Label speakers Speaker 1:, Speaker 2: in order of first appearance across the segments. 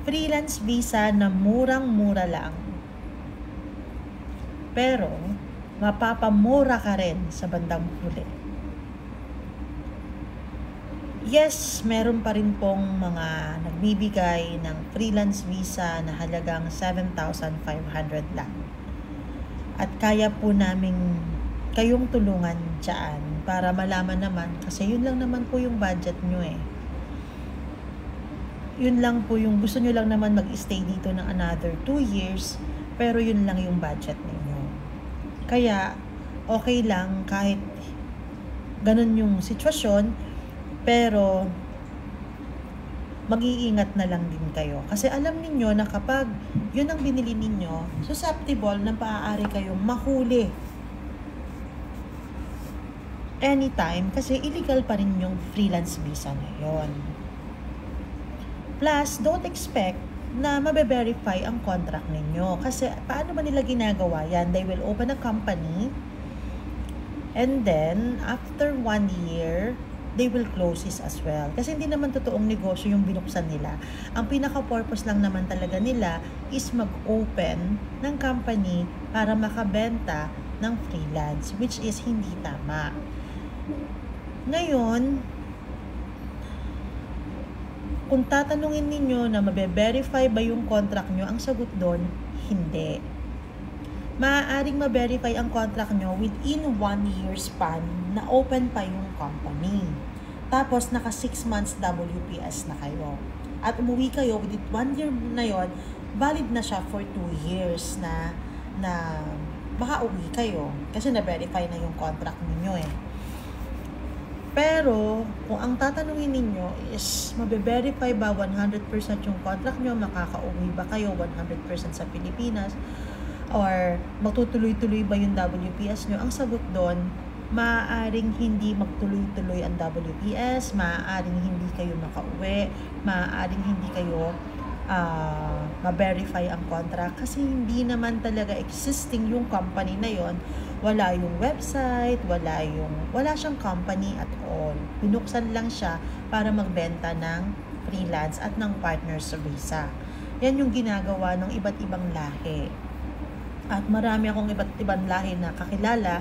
Speaker 1: freelance visa na murang-mura lang. Pero, mapapamura ka rin sa bandang huli. Yes, meron pa rin pong mga nagbibigay ng freelance visa na halagang 7,500 lang. At kaya po namin kayong tulungan dyan para malaman naman, kasi yun lang naman po yung budget nyo eh. Yun lang po yung gusto nyo lang naman mag-stay dito ng another 2 years, pero yun lang yung budget ninyo. Kaya, okay lang kahit ganun yung sitwasyon, pero mag-iingat na lang din kayo. Kasi alam niyo na kapag yun ang binili ninyo, susceptible na maaari kayong mahuli anytime kasi illegal pa rin yung freelance visa na yun. Plus, don't expect na mabe-verify ang contract ninyo. Kasi paano ba nila ginagawa yan? They will open a company and then after 1 year, they will close this as well. Kasi hindi naman totoong negosyo yung binuksan nila. Ang pinaka-purpose lang naman talaga nila is mag-open ng company para makabenta ng freelance, which is hindi tama. Ngayon, kung tatanungin ninyo na mabe-verify ba yung contract nyo, ang sagot doon, hindi. Maaaring ma-verify ang contract nyo within 1 year span na open pa yung company. Tapos, naka 6 months WPS na kayo. At umuwi kayo within 1 year na yon, valid na siya for 2 years na makauwi kayo. Kasi na-verify na yung contract ninyo eh. Pero, kung ang tatanungin ninyo is, mabe-verify ba 100% yung contract nyo, makakauwi ba kayo 100% sa Pilipinas, or magtutuloy-tuloy ba yung WPS nyo? Ang sagot doon, maaaring hindi magtuloy-tuloy ang WPS, maaaring hindi kayo makauwi, maaaring hindi kayo ma-verify ang contract kasi hindi naman talaga existing yung company na yon. Wala yung website, wala siyang company at all. Binuksan lang siya para magbenta ng freelance at ng partners visa. Yan yung ginagawa ng iba't ibang lahi. At marami akong iba't ibang lahi na kakilala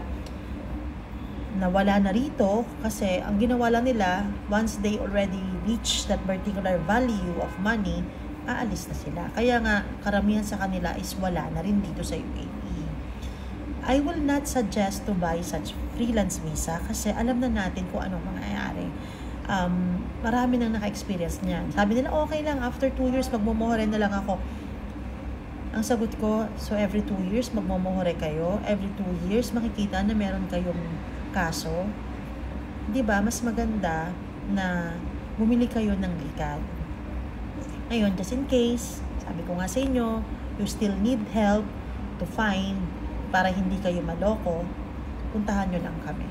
Speaker 1: na wala na rito kasi ang ginawa lang nila, once they already reach that particular value of money, aalis na sila. Kaya nga, karamihan sa kanila is wala na rin dito sa UAE. I will not suggest to buy such freelance visa kasi alam na natin kung anong mangyayari. Marami nang naka-experience niyan. Sabi nila, okay lang, after 2 years, magmumuhore na lang ako. Ang sagot ko, so every 2 years, magmumuhore kayo. Every 2 years, makikita na meron kayong kaso. Diba, mas maganda na bumili kayo ng legal. Ngayon, just in case, sabi ko nga sa inyo, you still need help to find para hindi kayo maloko, puntahan nyo lang kami.